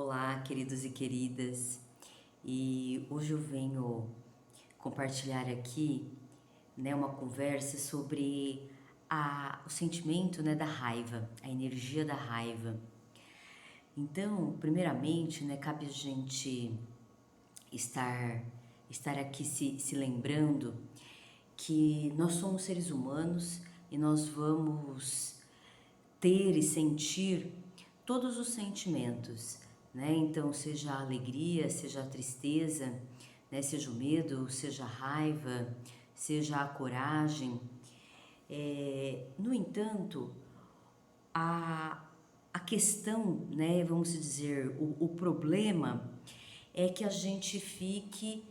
Olá, queridos e queridas, e hoje eu venho compartilhar aqui, uma conversa sobre o sentimento, da raiva, a energia da raiva. Então, primeiramente, cabe a gente estar, estar aqui se lembrando que nós somos seres humanos e nós vamos ter e sentir todos os sentimentos, Então, seja a alegria, seja a tristeza, seja o medo, seja a raiva, seja a coragem. No entanto, a, a questão, vamos dizer, o problema é que a gente fique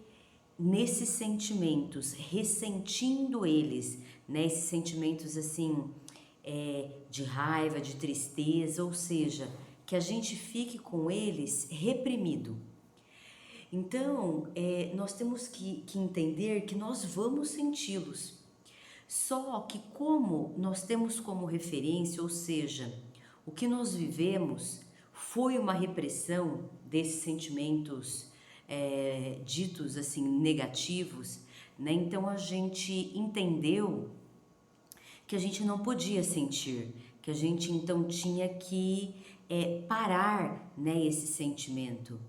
nesses sentimentos, ressentindo eles, Esses sentimentos assim, de raiva, de tristeza, ou seja, que a gente fique com eles reprimido. Então, nós temos que entender que nós vamos senti-los. Só que como nós temos como referência, ou seja, o que nós vivemos foi uma repressão desses sentimentos ditos assim negativos, Então a gente entendeu que a gente não podia sentir, que a gente então tinha que parar, esse sentimento.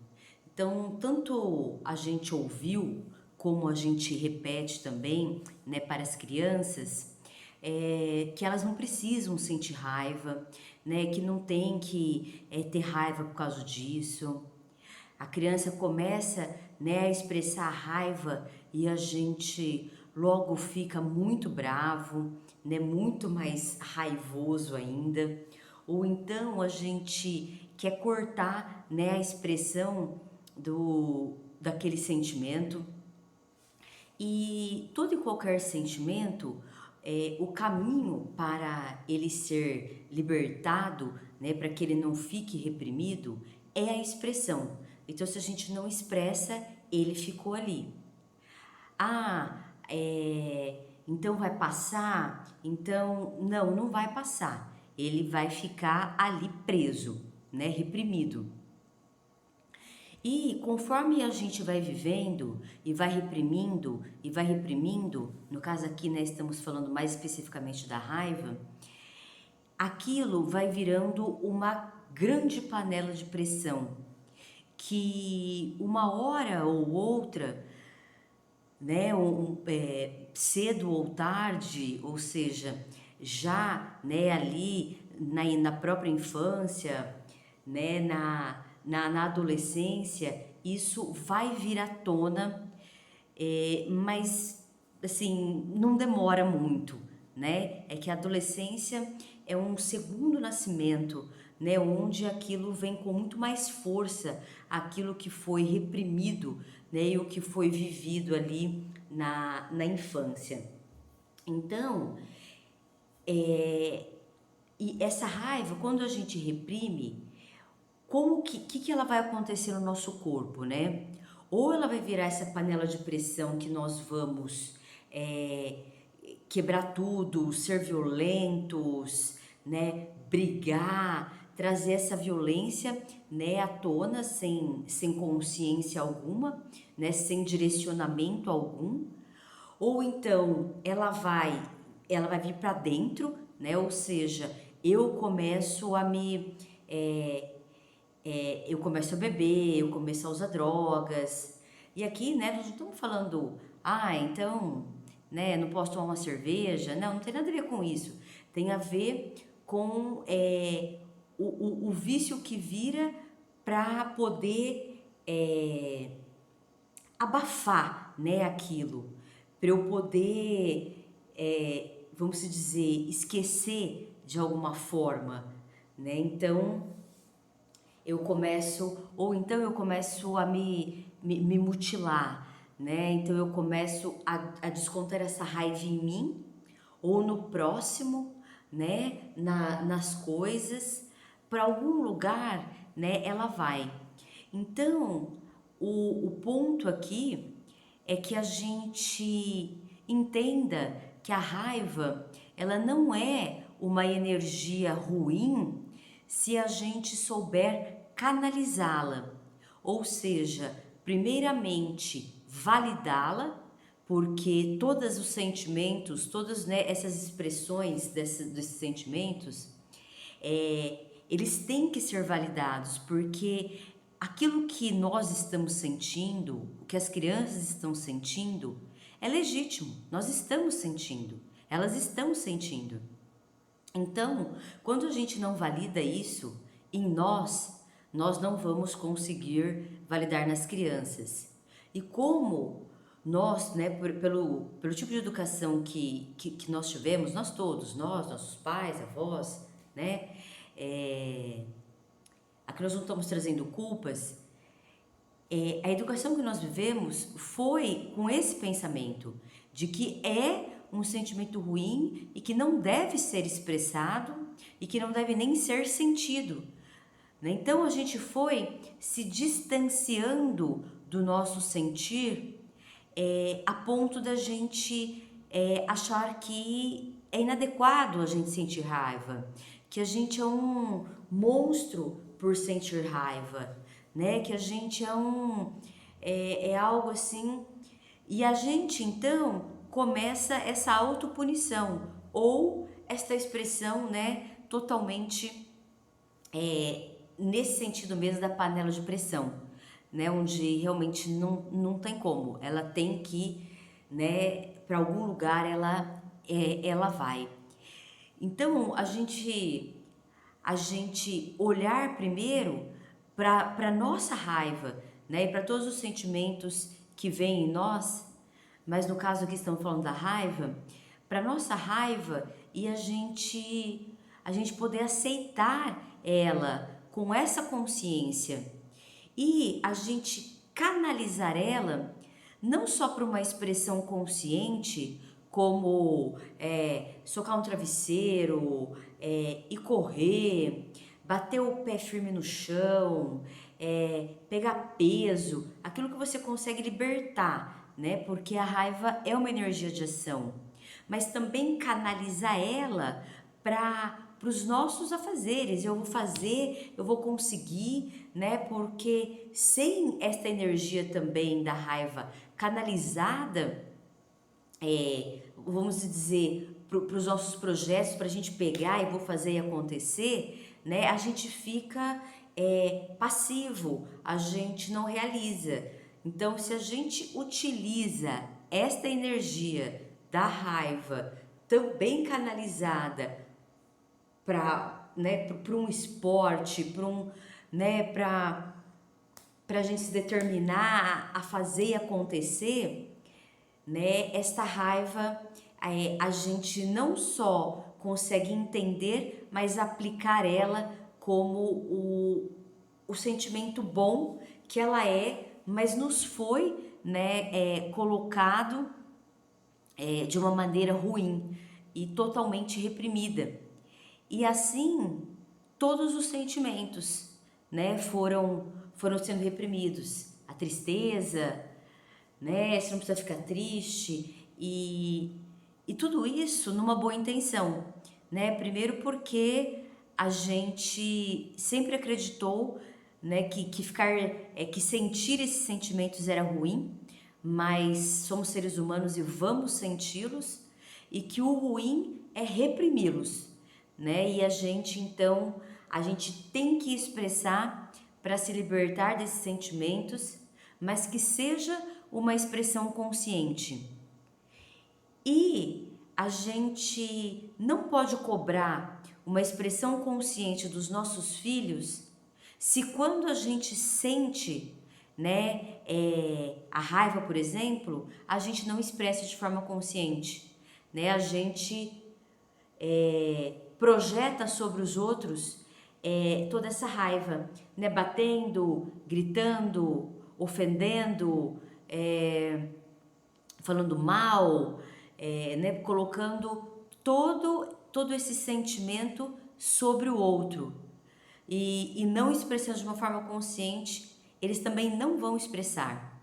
Então, tanto a gente ouviu, como a gente repete também, para as crianças, que elas não precisam sentir raiva, que não tem que ter raiva por causa disso. A criança começa, a expressar a raiva e a gente logo fica muito bravo, muito mais raivoso ainda. Ou então a gente quer cortar, a expressão daquele sentimento. E todo e qualquer sentimento, o caminho para ele ser libertado, para que ele não fique reprimido, é a expressão. Então, se a gente não expressa, ele ficou ali. Então vai passar? Então, não vai passar. Ele vai ficar ali preso, reprimido. E conforme a gente vai vivendo e vai reprimindo, no caso aqui, estamos falando mais especificamente da raiva, aquilo vai virando uma grande panela de pressão, que uma hora ou outra, cedo ou tarde, ou seja, já, ali na própria infância, na adolescência, isso vai vir à tona, mas assim, não demora muito, É que a adolescência é um segundo nascimento, Onde aquilo vem com muito mais força, aquilo que foi reprimido, E o que foi vivido ali na infância. Então, e essa raiva, quando a gente reprime, como que ela vai acontecer no nosso corpo, Ou ela vai virar essa panela de pressão que nós vamos quebrar tudo, ser violentos, brigar, trazer essa violência, à tona sem consciência alguma, sem direcionamento algum. Ou então ela vai vir para dentro, Ou seja, eu começo a me eu começo a beber, eu começo a usar drogas. E aqui, nós não estamos falando, então, não posso tomar uma cerveja. Não tem nada a ver com isso. Tem a ver com o vício que vira para poder abafar, aquilo. Para eu poder, vamos dizer, esquecer de alguma forma, Então eu começo a me mutilar, Então eu começo a descontar essa raiva em mim ou no próximo, nas coisas, para algum lugar, ela vai. Então, o ponto aqui é que a gente entenda que a raiva, ela não é uma energia ruim se a gente souber canalizá-la, ou seja, primeiramente validá-la, porque todos os sentimentos, todas, né, essas expressões desses sentimentos, eles têm que ser validados, porque aquilo que nós estamos sentindo, o que as crianças estão sentindo, é legítimo, nós estamos sentindo, elas estão sentindo. Então, quando a gente não valida isso em nós não vamos conseguir validar nas crianças. E como nós, né, pelo tipo de educação que nós tivemos, nós todos, nós, nossos pais, avós, né, aqui nós não estamos trazendo culpas, a educação que nós vivemos foi com esse pensamento de que é um sentimento ruim e que não deve ser expressado e que não deve nem ser sentido, né? Então a gente foi se distanciando do nosso sentir, a ponto da gente achar que é inadequado a gente sentir raiva, que a gente é um monstro por sentir raiva, né? Que a gente é algo assim, e a gente então começa essa autopunição ou esta expressão, né, totalmente nesse sentido mesmo da panela de pressão, né, onde realmente não tem como, ela tem que, né, para algum lugar ela vai. Então a gente olhar primeiro para nossa raiva, né, e para todos os sentimentos que vêm em nós, mas no caso aqui estamos falando da raiva, para nossa raiva e a gente poder aceitar ela com essa consciência e a gente canalizar ela não só para uma expressão consciente, como socar um travesseiro, e correr, bater o pé firme no chão, pegar peso, aquilo que você consegue libertar, né? Porque a raiva é uma energia de ação, mas também canalizar ela para os nossos afazeres. Eu vou fazer, eu vou conseguir, né? Porque sem esta energia também da raiva canalizada, vamos dizer, para os nossos projetos, para a gente pegar e vou fazer e acontecer, né? A gente fica passivo, a gente não realiza. Então, se a gente utiliza esta energia da raiva também canalizada para, né, para um esporte, para a gente se determinar a fazer e acontecer, né? Esta raiva, a gente não só consegue entender, mas aplicar ela como o sentimento bom que ela mas nos foi, né, colocado de uma maneira ruim e totalmente reprimida. E assim, todos os sentimentos, né, foram sendo reprimidos. A tristeza, né, você não precisa ficar triste, e tudo isso numa boa intenção, né? Primeiro porque a gente sempre acreditou, né, que sentir esses sentimentos era ruim, mas somos seres humanos e vamos senti-los, e que o ruim é reprimi-los, né? E a gente tem que expressar para se libertar desses sentimentos, mas que seja uma expressão consciente. E a gente não pode cobrar uma expressão consciente dos nossos filhos se quando a gente sente, né, a raiva, por exemplo, a gente não expressa de forma consciente, né? A gente projeta sobre os outros toda essa raiva, né? Batendo, gritando, ofendendo, falando mal, né? Colocando todo esse sentimento sobre o outro e não expressando de uma forma consciente, eles também não vão expressar.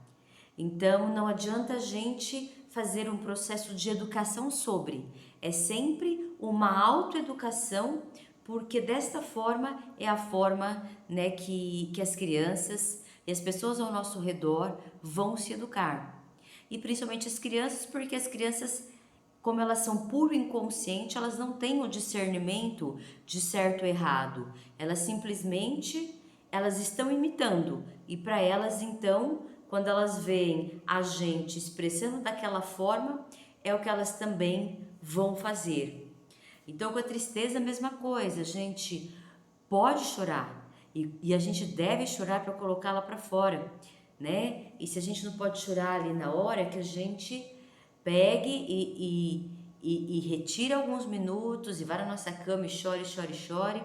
Então, não adianta a gente fazer um processo de educação sobre. É sempre uma autoeducação porque desta forma é a forma, né, que as crianças e as pessoas ao nosso redor vão se educar. E principalmente as crianças, porque as crianças, como elas são puro inconsciente, elas não têm o discernimento de certo ou errado. Elas simplesmente, elas estão imitando. E para elas, então, quando elas veem a gente expressando daquela forma, é o que elas também vão fazer. Então, com a tristeza, a mesma coisa. A gente pode chorar e a gente deve chorar para colocá-la para fora, né? E se a gente não pode chorar ali na hora, que a gente pegue e retire alguns minutos e vá na nossa cama e chore, chore, chore,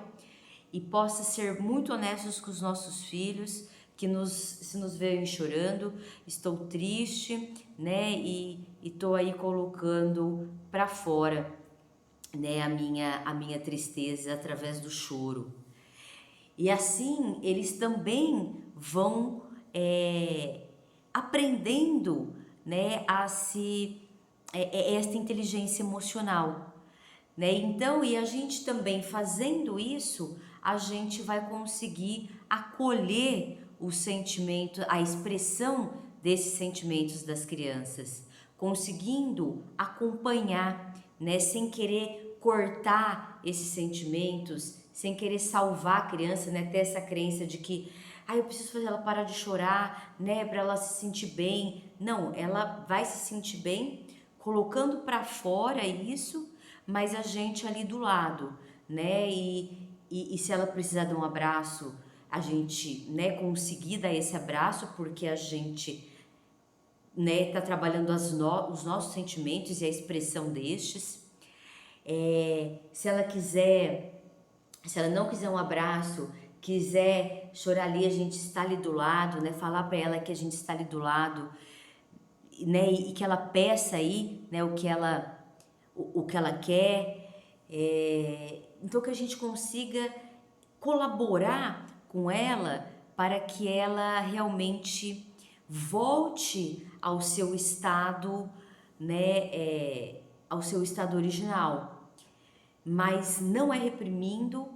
e possa ser muito honestos com os nossos filhos, que se nos veem chorando, estou triste, né? E estou aí colocando para fora, né, a minha tristeza através do choro. E assim eles também vão aprendendo, né, a se esta inteligência emocional, né? Então, e a gente também fazendo isso, a gente vai conseguir acolher o sentimento, a expressão desses sentimentos das crianças, conseguindo acompanhar, né, sem querer cortar esses sentimentos, sem querer salvar a criança, né, ter essa crença de que eu preciso fazer ela parar de chorar, né, para ela se sentir bem. Não, ela vai se sentir bem colocando para fora isso, mas a gente ali do lado, né? E se ela precisar de um abraço, a gente, né, conseguir dar esse abraço, porque a gente, né, tá trabalhando os nossos sentimentos e a expressão destes. Se ela quiser, se ela não quiser um abraço, quiser chorar ali, a gente está ali do lado, né? Falar para ela que a gente está ali do lado, né? E que ela peça aí, né? O que ela quer. Então que a gente consiga colaborar com ela para que ela realmente volte ao seu estado, né? Ao seu estado original. Mas não é reprimindo,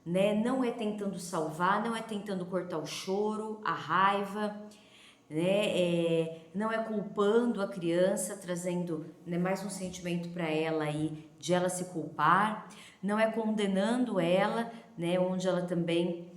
né? Não é tentando salvar, não é tentando cortar o choro, a raiva, né? Não é culpando a criança, trazendo, né, mais um sentimento para ela aí de ela se culpar, não é condenando ela, né? Onde ela também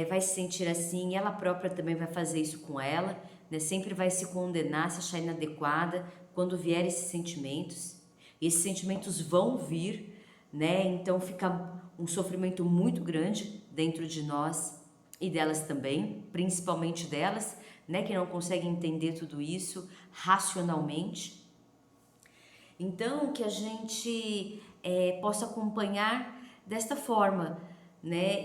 vai se sentir assim, ela própria também vai fazer isso com ela, né? Sempre vai se condenar, se achar inadequada quando vier esses sentimentos. E esses sentimentos vão vir, né? Então fica um sofrimento muito grande dentro de nós e delas também, principalmente delas, né, que não conseguem entender tudo isso racionalmente. Então, que a gente possa acompanhar desta forma, né,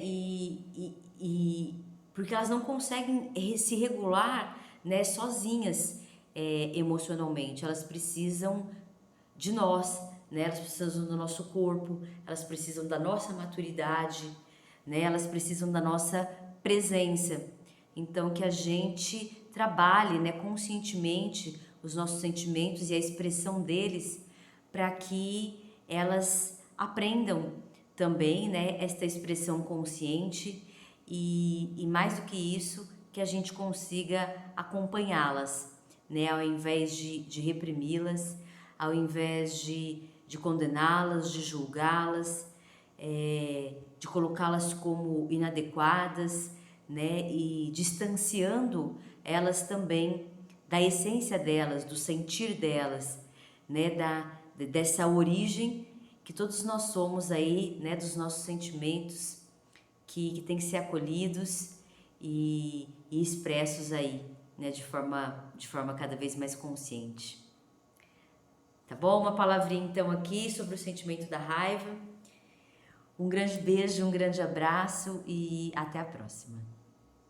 porque elas não conseguem se regular, né, sozinhas emocionalmente, elas precisam de nós, né, elas precisam do nosso corpo, elas precisam da nossa maturidade, né, elas precisam da nossa presença. Então, que a gente trabalhe, né, conscientemente os nossos sentimentos e a expressão deles para que elas aprendam também, né, esta expressão consciente e mais do que isso, que a gente consiga acompanhá-las, né, ao invés de reprimi-las, ao invés de condená-las, de julgá-las, de colocá-las como inadequadas, né, e distanciando elas também da essência delas, do sentir delas, né, dessa origem que todos nós somos aí, né, dos nossos sentimentos que tem que ser acolhidos e expressos aí, né, de forma cada vez mais consciente. Tá bom? Uma palavrinha então aqui sobre o sentimento da raiva. Um grande beijo, um grande abraço e até a próxima.